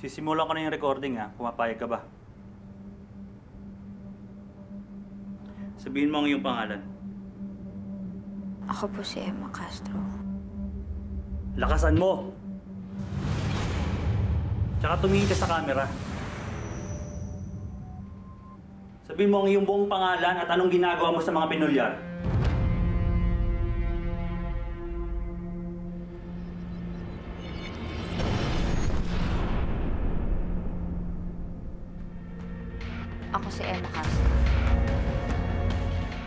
Sisimulan ko na yung recording ha. Pumapayag ka ba? Sabihin mo ang iyong pangalan. Ako po si Emma Castro. Lakasan mo! Tsaka tumingin ka sa camera. Sabihin mo ang iyong buong pangalan at anong ginagawa mo sa mga pinulyar. Ako si Emma Castro.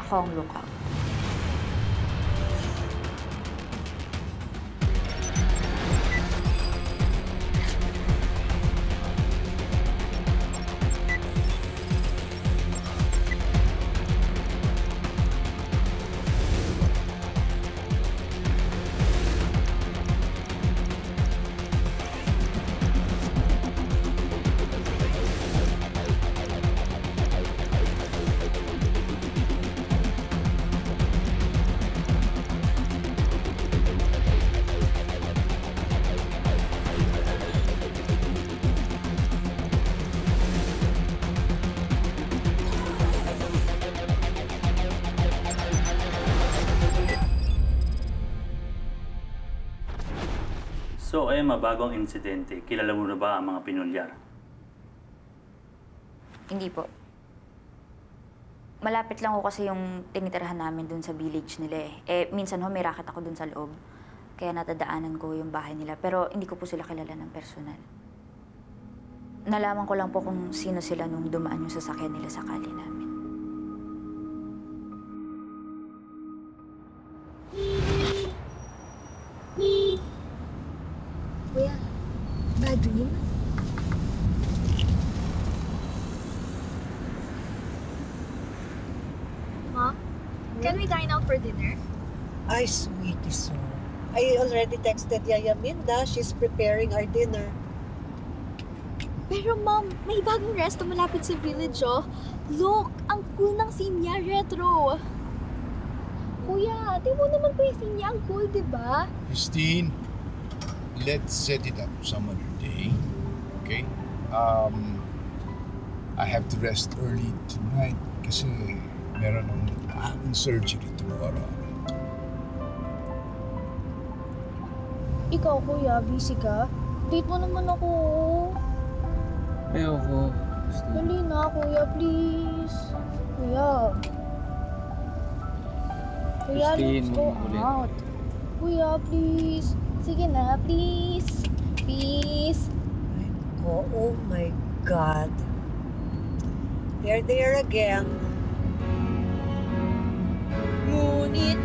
Ako ang lookout. So, Emma, bago ang insidente, kilala mo na ba ang mga pinulyar? Hindi po. Malapit lang ko kasi yung tinitirahan namin dun sa village nila eh. Minsan may racket ako dun sa loob. Kaya natadaanan ko yung bahay nila. Pero hindi ko po sila kilala ng personal. Nalaman ko lang po kung sino sila nung dumaan yung sasakyan nila sa kali namin. Kuya, bad dream? Mom, can we dine out for dinner? Ay, sweetie so. I already texted Yaya Minda. She's preparing our dinner. Pero Mom, may bagong resto malapit sa village, oh. Look, ang cool ng scene niya, retro. Kuya, di mo naman po yung scene niya, ang cool, di ba? Christine, let's set it up some other day, okay? I have to rest early tonight kasi meron ng surgery tomorrow. Ikaw, Kuya, busy ka? Date mo naman ako. Ayoko. Dali na, Kuya, please. Kuya. Kuya, let's Christine, go ulit. out. Kuya, please. Sige na, please. Please. Oh my God. They're there again. Ngunit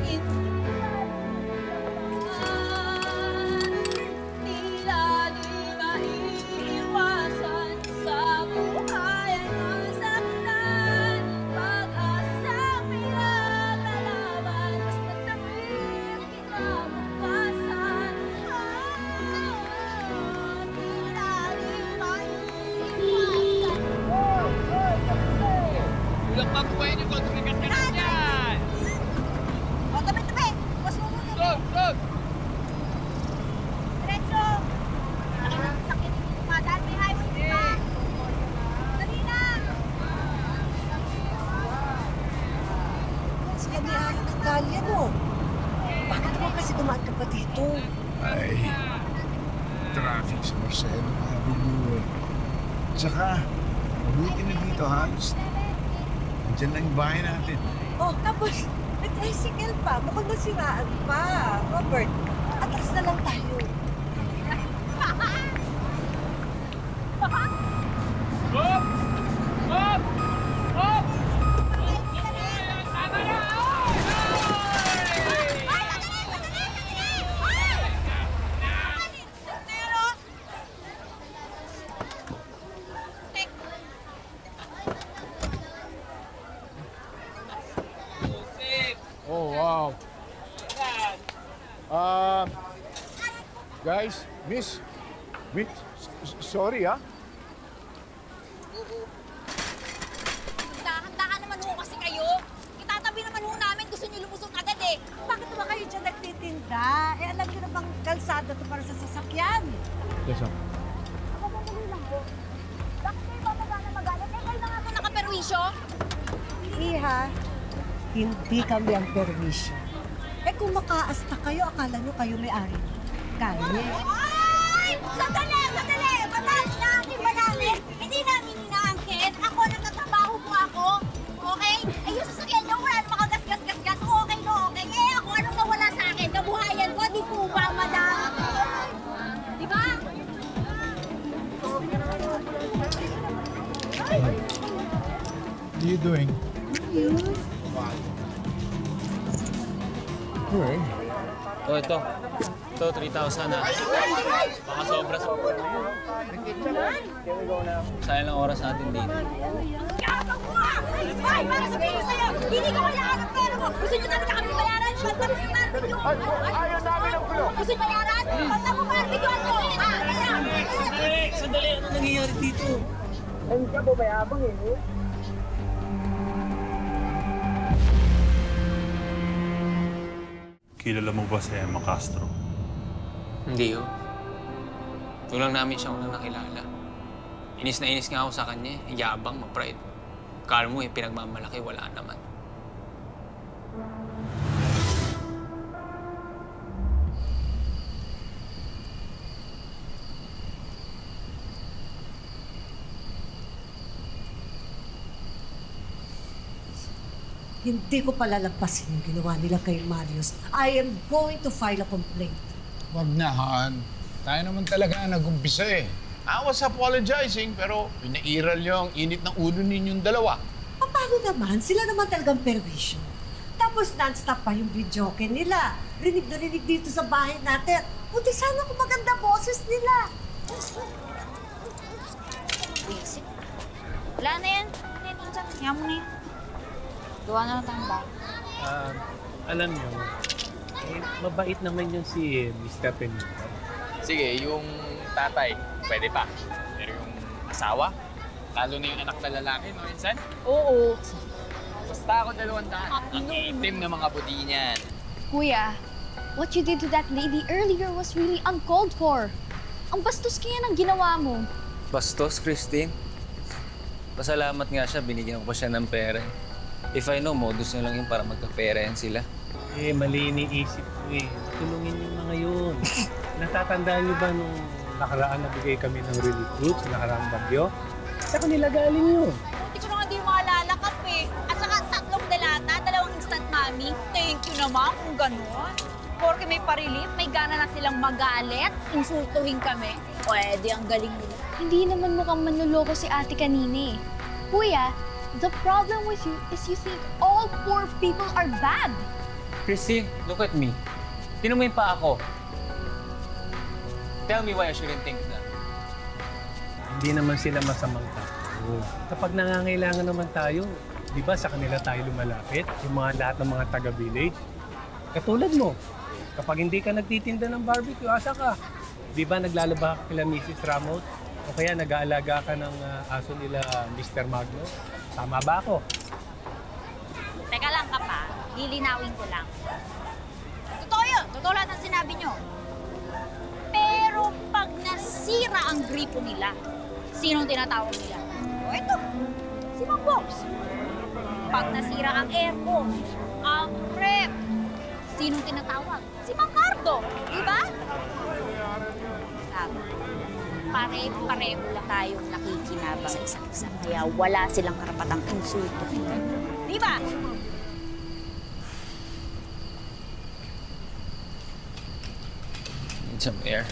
Ulang pabuhay niyo kung tumigas ka na dyan! O, tabi-tabi! Bukas mo muna. Stop! Diretso! Sakit yung dumadaan. May highway pa. Dali na! Sige, may araw ng Talia, no? Bakit naman kasi dumaan ka pa dito? Ay, traffic sa Marcelo Avenue eh. Tsaka, mabuti ka na dito, ha? Diyan lang yung bahay natin. Oh, tapos may tricycle pa. Mukhang nasiraan pa. Robert, atras na lang tayo. Stop! Stop! Stop! Oh, wow. Guys, miss, sorry, ha? Handa naman ho kasi kayo. Itatabi naman ho namin. Gusto niyo lumusong agad eh. Bakit naman kayo dyan nagtitinda? Eh, alam niyo na bang kalsada to para sa sasakyan? Yes, sir. Ako, mamulo lang. permisyo? Iha, hindi kami ang permission. Eh kung makaasta kayo, akala nyo kayo may-ari. Kaya. Ay! Sandali! Sandali! Mataas na aking banali! Hindi namin inaangkin. Ako, nagtatrabaho po ako. Okay? Ay, yung sasakyan nyo, wala namang kagas-gas-gas-gas. Okay no, okay. Eh, ako, anong nawala sa akin? Kabuhayan ko, di po ba, madam? Di ba? What are you doing? Alright. Ito. Ito, 3,000 na. Baka sobra-sobra. Sayang lang oras natin dito. Yabang mo ah! Ay, para sabihin ko sa'yo, hindi ka kailangan ng pera mo. Gusto nyo talaga kami bayaran? Basta mo yung barbecue. Ayaw sa amin ang gulo. Gusto nyo bayaran? Basta mo barbecue ako. Sandali! Ano nangyayari dito? Kilala mo ba si Emma Castro? Hindi oh. Tulang namin siya unang nakilala. Inis na inis nga ako sa kanya eh. Yabang, ma-pride. Kala mo eh, pinagmamalaki, wala naman. Hindi ko palalampasin yung ginawa nila kay Marius. I am going to file a complaint. Wag na, Han. Tayo naman talaga ang nag-umpisa eh. I was apologizing, pero pinairal niyo ang init ng ulo ninyong dalawa. Paano naman? Sila naman talagang perwisyo. Tapos non-stop pa yung videoke nila. Rinig na rinig dito sa bahay natin. Buti sana kung maganda boses nila. Basic. Wala na yan. Ano yan, Insan? Kaya mo na yan. Gawa na lang tayong bahay. Alam niyo, mabait naman yun si Mr. Benito. Sige, yung tatay, pwede pa. Pero yung asawa, lalo na yung anak na lalaki, no, Insan? Oo. Basta ako 200. Ang itim na mga budi niyan. Kuya, what you did to that lady earlier was really uncalled for. Ang bastos kaya ng ginawa mo. Bastos, Christine. Pasalamat nga siya, binigyan ko pa siya ng pera. If I know, modus na lang yun para magkapera yan sila. Eh, mali iniisip ko eh. Tulungin yung mga yun. Natatandaan niyo ba nung nakaraan nabigay kami ng relief goods, nakaraang bagyo? Sa kanila galing yun. Hindi ko na nga di maalala kasi. At saka 3 delata, 2 instant mami. Thank you naman kung gano'n. Porque may pa-relief, may gana na silang magalit, insultuhin kami. Pwede, ang galing nila. Hindi naman mukhang manluloko si ate kanina eh. Kuya, the problem with you is you think all poor people are bad. Christine, look at me. Tinan mo yung pa ako. Tell me why I shouldn't think that. Hindi naman sila masamang tao. Kapag nangangailangan naman tayo, di ba sa kanila tayo lumalapit? Yung lahat ng mga taga-village. Katulad mo, kapag hindi ka nagtitinda ng barbecue, asa ka? Di ba naglalaba ka kila Mrs. Ramos? O kaya nag-aalaga ka ng aso nila Mr. Magno? Tama ba ako? Teka lang ka pa, lilinawin ko lang. Totoo yun, totoo lahat ang sinabi nyo. Pero pag nasira ang gripo nila, sinong tinatawag nila? O ito, si Mang Bobs. Pag nasira ang aircon, ang rep, sinong tinatawag? Si Mang Cardo, di ba? Sabi, pare-pareho lang tayong nakikinabang sa isa't isa. Kaya wala silang karapatang insulto. Di ba? Need some air.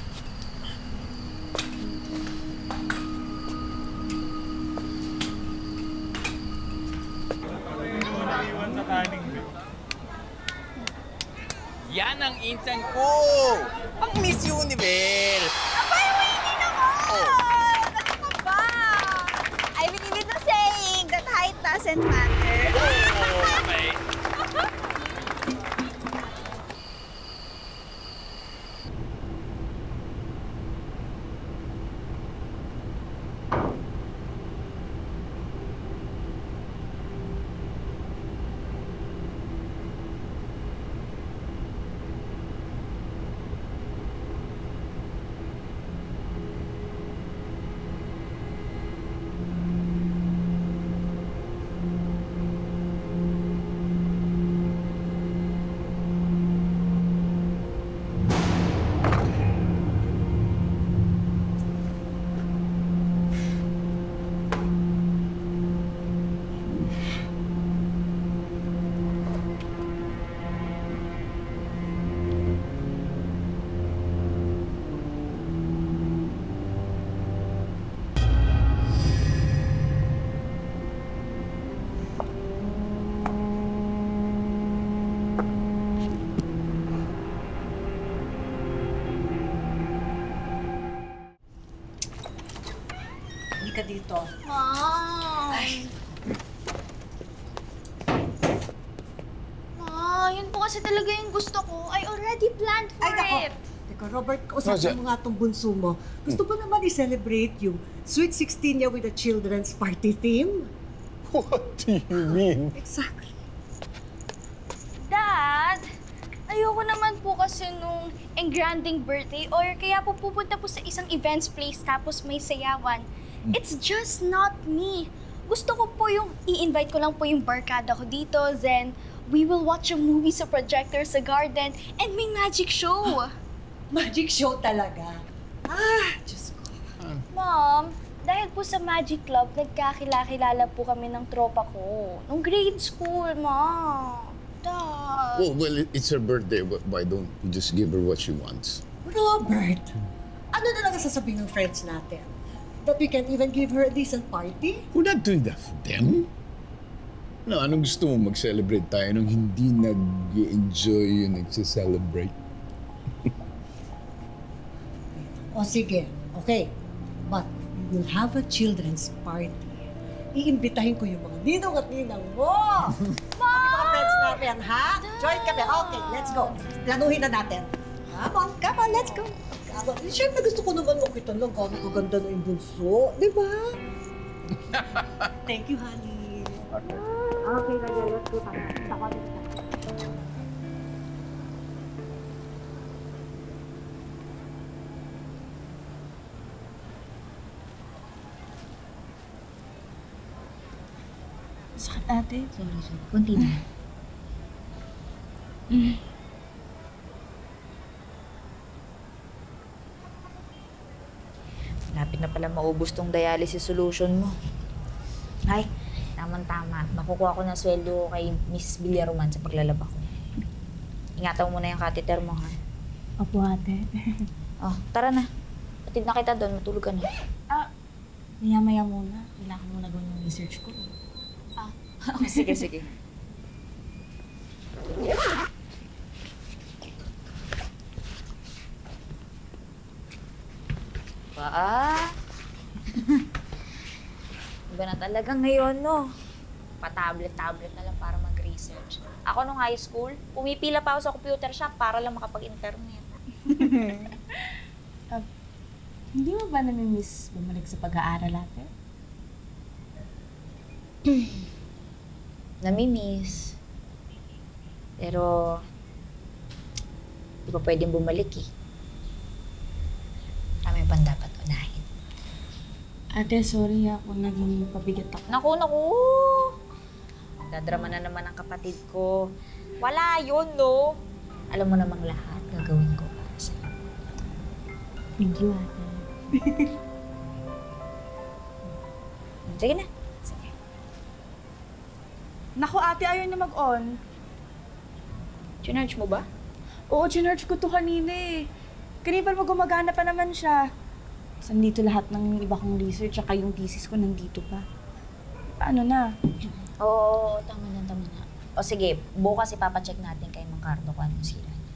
Yan ang insan ko! Ang Miss Universe! Abay, hindi naman! Ano ka ba? I believe in the saying that height doesn't matter. Okay. Halika dito. Mom! Ma, yun po kasi talaga yung gusto ko. I already planned for Ay, nako. it. Teka, Robert, kausapin mo nga itong bunso mo. Gusto ba naman i-celebrate yung Sweet 16 niya with a children's party theme? What do you mean? Exactly. Dad, ayoko naman po kasi nung engranding birthday or kaya po pupunta po sa isang events place tapos may sayawan. It's just not me. Gusto ko po yung i-invite ko lang po yung barkada ko dito, then we will watch a movie sa projector sa garden and may magic show. Magic show talaga. Diyos ko. Mom, dahil po sa Magic Club, nagkakilala po kami ng tropa ko. Nung grade school, Mom. Dad. Oh, well, it's her birthday. Why don't you just give her what she wants? Robert, ano na lang ang sasabihin ng friends natin? That we can't even give her a decent party? We're not doing that for them. No, anong gusto mo? Mag-celebrate tayo nung hindi nag-enjoy yung nag-celebrate? O sige, okay. But we will have a children's party. Iimbitahin ko yung mga ninong at ninang mo. Pati mga friends natin, ha? Join kami. Okay, let's go. Planuhin na natin. Come on, let's go. Siyempre gusto ko naman makita lang kung kaganda na yung bunso. Di ba? Thank you, honey. Okay, let's go. Sakit ate. Sorry. Kunti na. Lapit na pala maubos tong dialysis solution mo. Ay, tamang-tama. Makukuha ko ng sweldo kay Mrs. Villaroman sa paglalaba ko. Ingatan mo na yung catheter mo, ha? Opo, ate. Oh, tara na. Patid na kita doon. Matulog ka na. Maya-maya muna. Kailangan ko muna gawin yung research ko. Sige, sige. Iba na talaga ngayon, no? Pa-tablet-tablet na lang para mag-research. Ako nung high school, pumipila pa ako sa computer shop para lang makapag-internet. Hindi mo ba namimiss bumalik sa pag-aaral ate? Namimiss. Pero, di pa pwedeng bumalik eh. Kami pang dapat unahin. Ate, sorry ako naging pabigat ako. Naku! Dadrama na naman ang kapatid ko. Wala yun, no? Alam mo namang lahat gagawin ko para sa'yo. Thank you, ate. Sige na. Sige. Naku ate, ayaw na mag-on. Chinarge mo ba? Oo, ginarge ko to kanina eh. Kanina pa gumagana pa naman siya. Nandito lahat ng iba kong research, saka yung thesis ko nandito pa. Paano na? Oo, tama na, tama na. O sige, bukas ipapacheck natin kay Mang Cardo kung anong sira niya.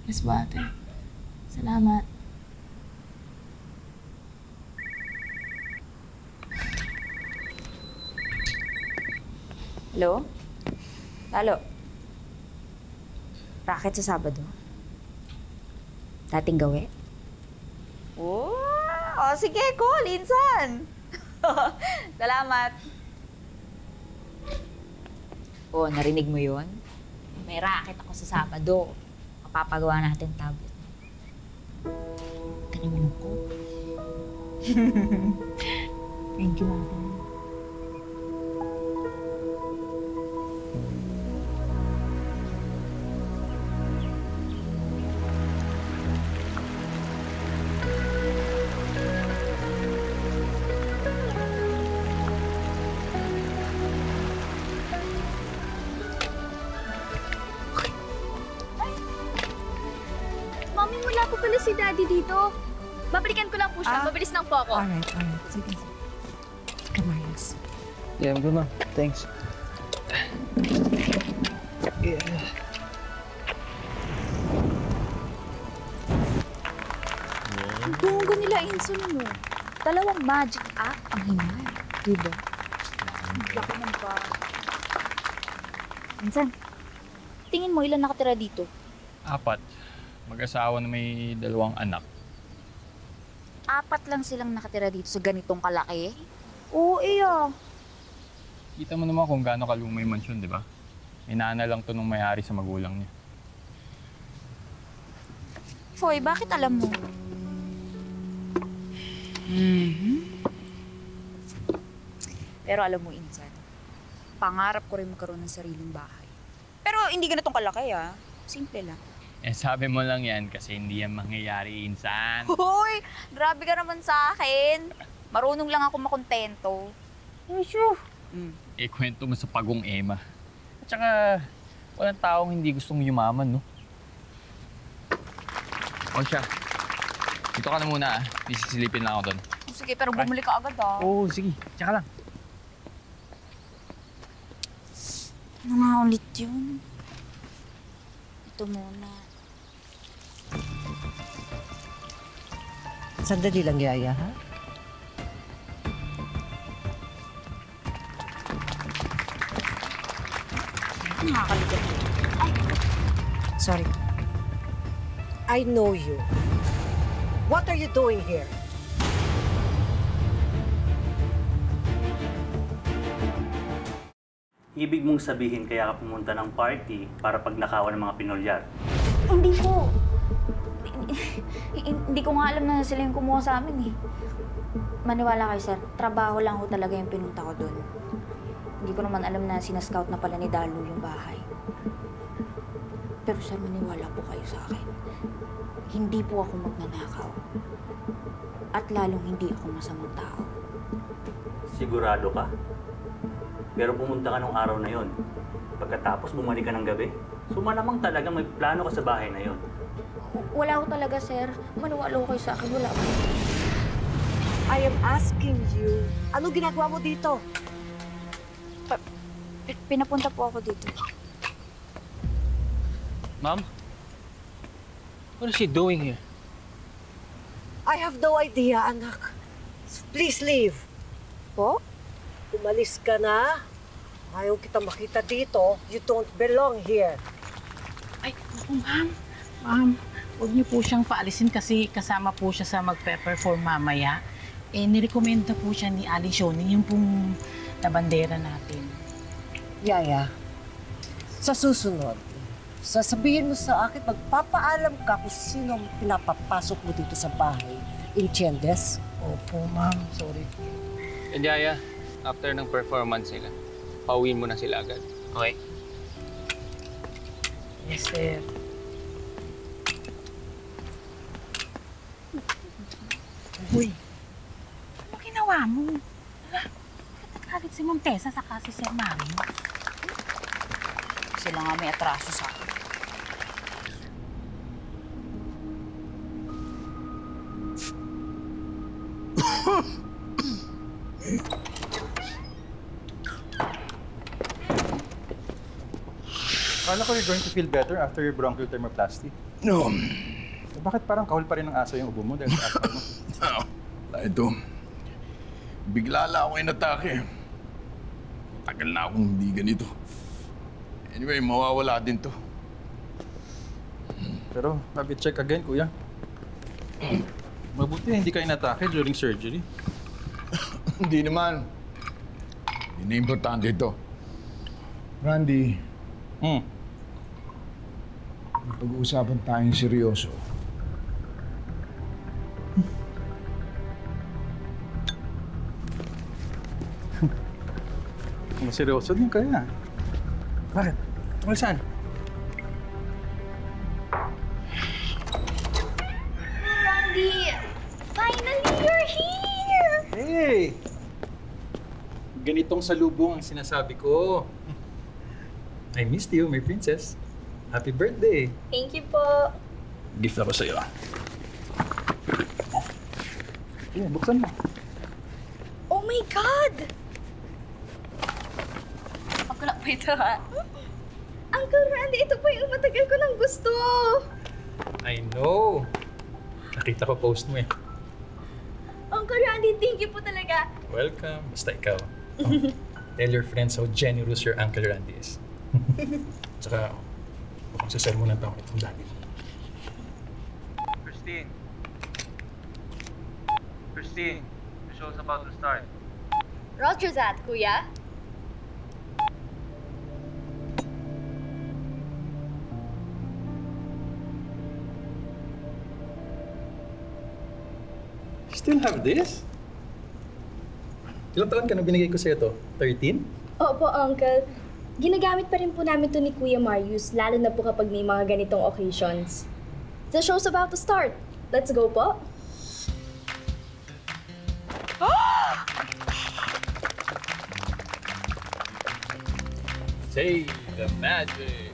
Yes po ate. Salamat. Hello? Halo? Racket sa Sabado? Dating gawi? Oh, sige, cool, insan! Salamat! Oh, narinig mo yun? May racket ako sa Sabado. Mapapagawa natin tablet. Huwag ka naman ako. Thank you, ate. Mami, wala po pala si Daddy dito. Babalikan ko lang po siya. Mabilis lang po ako. Alright. Sige. Come on, Max. Yeah, I'm good, ma. Thanks. Ang bongga nila, Inson mo. Dalawang magic act ang hinay. Diba? Baka man pa. Minsan, tingin mo ilan nakatira dito? 4. Mag-asawa na may 2 anak. 4 lang silang nakatira dito sa ganitong kalaki? Oo, iya. Kita mo naman kung gaano kalumay mansyon, di ba? Inaana lang to nung may-ari sa magulang niya. Foy, bakit alam mo? Pero alam mo, Insan, pangarap ko rin magkaroon ng sariling bahay. Pero hindi ganitong kalaki, ah. Simple lang. Eh, sabi mo lang yan kasi hindi yan mangyayari, Insan. Hoy! Grabe ka naman sa akin. Marunong lang ako makontento. Sure. Eh, kwento mo sa pagong Emma. At saka, walang taong hindi gustong yumaman, no? O siya, dito ka na muna, ah. Isisilipin lang ako doon. Sige, pero bumalik ka agad, ah. Oo, sige. Tsaka lang. Ano nga ulit yun? Ito muna. Sandali lang, Yaya, ha? Nakakaligot. Ay! Sorry. I know you. What are you doing here? Ibig mong sabihin kaya ka pumunta ng party para pagnakawan ng mga pinolyar. Hindi ko. Hindi ko nga alam na sila yung kumuha sa amin, eh. Maniwala kayo, sir. Trabaho lang ho talaga yung pinunta ko doon. Hindi ko naman alam na sinascout na pala ni Dalu yung bahay. Pero sir, maniwala po kayo sa akin. Hindi po ako magnanakaw. At lalong hindi ako masamang tao. Sigurado ka? Pero pumunta ka nung araw na yon. Pagkatapos bumalik ka ng gabi, sumalamang talaga may plano ka sa bahay na yon. Wala ko talaga, sir. Maniwala ko kayo sa akin. Wala ko. I am asking you, ano ginagawa mo dito? Pinapunta po ako dito. Ma'am? What is she doing here? I have no idea, anak. Please leave. Po? Umalis ka na. Ayaw kita makita dito. You don't belong here. Ay, naku, ma'am. Ma'am, huwag niyo po siyang paalisin kasi kasama po siya sa magpe-perform mamaya. Eh, nirekomenda po siya ni Ali Shoni, yung pong labandera natin. Yaya, sa susunod, sasabihin mo sa akin, magpapaalam ka kung sino ang pinapapasok mo dito sa bahay. Entiendes? Opo, ma'am. Sorry. And Yaya, after ng performance nila, pauwiin mo na sila agad. Okay? Yes, sir. Uy, ano ginawa mo? Nagagalit si Ma'am Tessa saka si Sir Mario. Sila nga may atraso sa akin. Akala ko you're going to feel better after your bronchial thermoplasty. No. Eh, bakit parang kahol pa rin ng aso yung ubo mo dahil sa asthma mo? Wala ito. Bigla lang ako inatake. Tagal na akong hindi ganito. Anyway, mawawala din to. Pero, check again, kuya. Mabuti hindi ka inatake during surgery. Hindi naman. Hindi na importante ito. Randy, may pag-uusapan tayong seryoso. Seryoso din kaya. Bakit? Tungkol saan? Randy, finally you're here! Hey! Ganitong salubong ang sinasabi ko. I missed you, my princess. Happy birthday! Thank you po. Gift ako sa'yo. Sige, buksan mo. Oh my God! Pagkala pa ito, ha? Uncle Randy, ito po yung matagal ko nang gusto. I know. Nakita ko post mo eh. Ang Uncle Randy, thank you po talaga. Welcome. Basta ikaw. Oh, tell your friends how generous your Uncle Randy is. Tsaka, mukhang sasermonan pa ako itong daddy. Christine! Christine! The show's about to start. Roger that, kuya. Still have this? Ilang taon ka na binigay ko sa'yo to? 13? Opo, Uncle. Ginagamit pa rin po namin to ni Kuya Marius, lalo na po kapag may mga ganitong occasions. The show's about to start. Let's go po. Say the magic.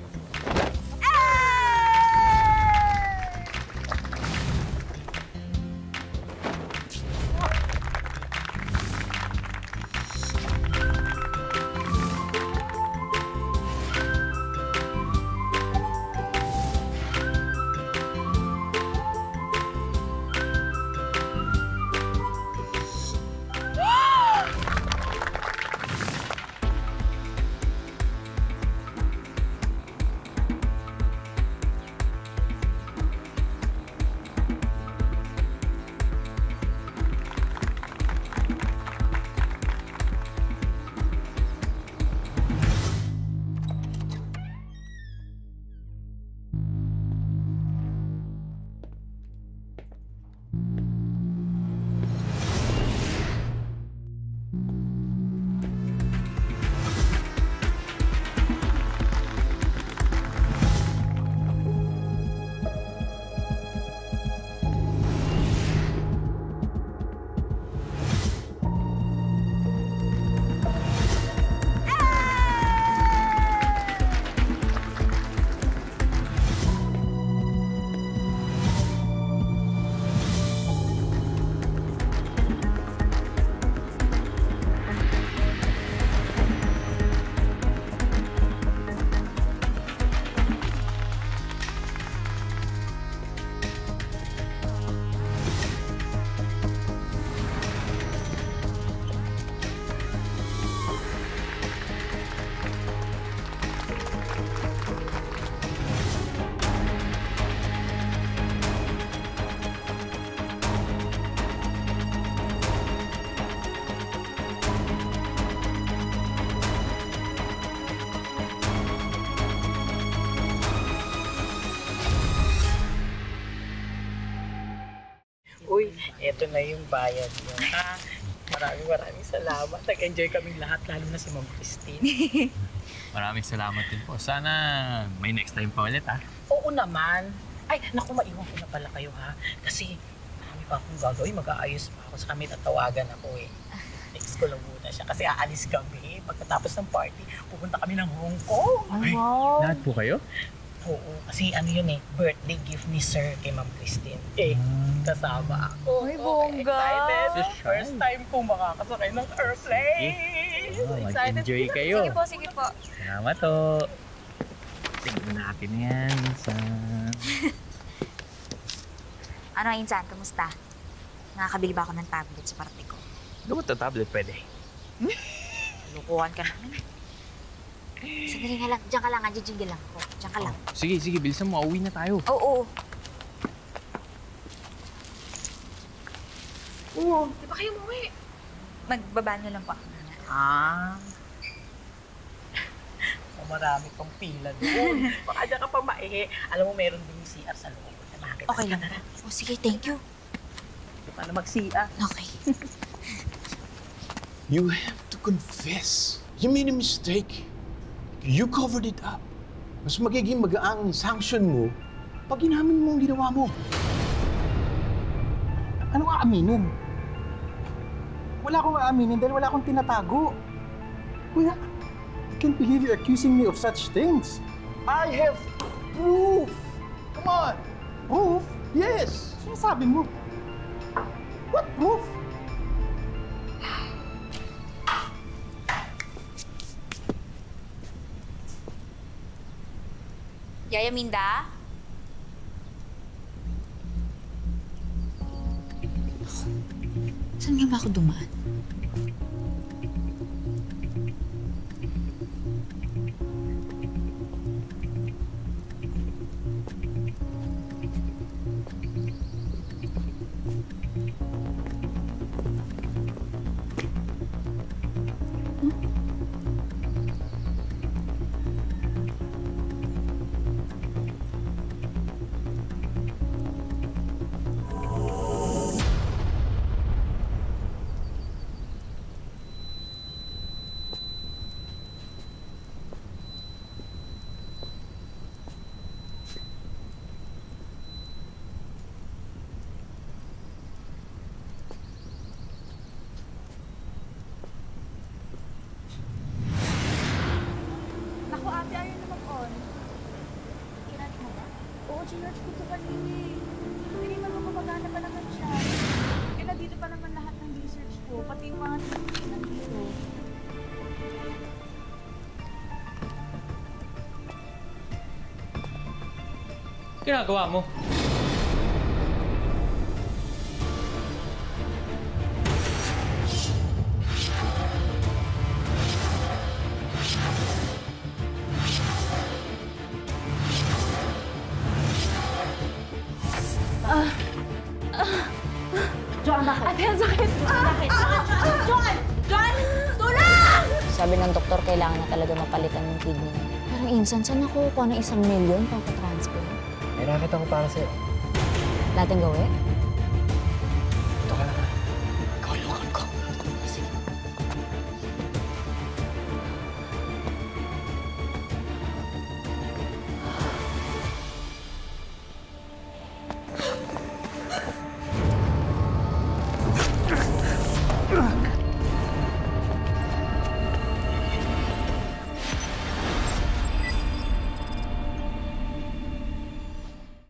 Uy, eto na yung bayad mo, ha? Maraming salamat. Nag-enjoy kaming lahat, lalo na si Ma'am Christine. Maraming salamat din po. Sana may next time pa ulit, ha? Oo naman. Ay, naku, maiwan ko na pala kayo, ha? Kasi marami pa akong gagawin. Mag-aayos pa ako sa kami. Tatawagan ako, eh. Next ko lang muna siya kasi aalis kami. Pagkatapos ng party, pupunta kami ng Hong Kong. Ay, lahat po kayo? Oo, kasi ano yun eh, birthday gift ni Sir kay Ma'am Christine. Eh, kasama ako. Ay, bongga! Excited! First time kong makakasakay ng airplane! Excited! Mag-enjoy kayo. Sige po, sige po. Salamat o. Tingnan natin yan, Insan. Ano, Insan? Kamusta? Nakakabili ba ako ng tablet sa party ko? Gamot na tablet pwede. Lukuhan ka naman. Sandali nga lang. Diyan ka lang. Adjingle lang ako. Diyan ka lang. Sige, bilisan mo. Auwi na tayo. Oo. Oo, di ba kayo umuwi? Magbabanyo lang po ako. Ah. Marami pang pila doon. Baka dyan ka pa maihi. Alam mo, meron din yung CR sa loob. Okay lang. O sige, thank you. Paano mag-CR? Okay. You have to confess. You made a mistake. You covered it up. Mas magiging magaang ang sanction mo pag inamin mo ang ginawa mo. Anong aaminin? Wala akong aaminin dahil wala akong tinatago. Kuya, I can't believe you're accusing me of such things. I have proof! Come on! Proof? Yes! Sinasabi mo? What proof? Yaya Minda? Saan nga ba ako dumaan? Naku, ate, ayaw na mag-on. Kinat mo ba? Oo, ginarge ko to kanina eh. Hindi naman gumagana pa naman siya. Eh, nandito pa naman lahat ng research ko, pati yung mga nandito. Ginagawa mo? Joan, bakit? Ate, ang sakit! Bakit? Joan! Joan! Tulong! Sabi ng doktor, kailangan na talaga mapalitan yung kidney niya. Pero insan, saan ako kuha ng 1 million para pa-transfer? May nakita ko para sa'yo. Dating gawin?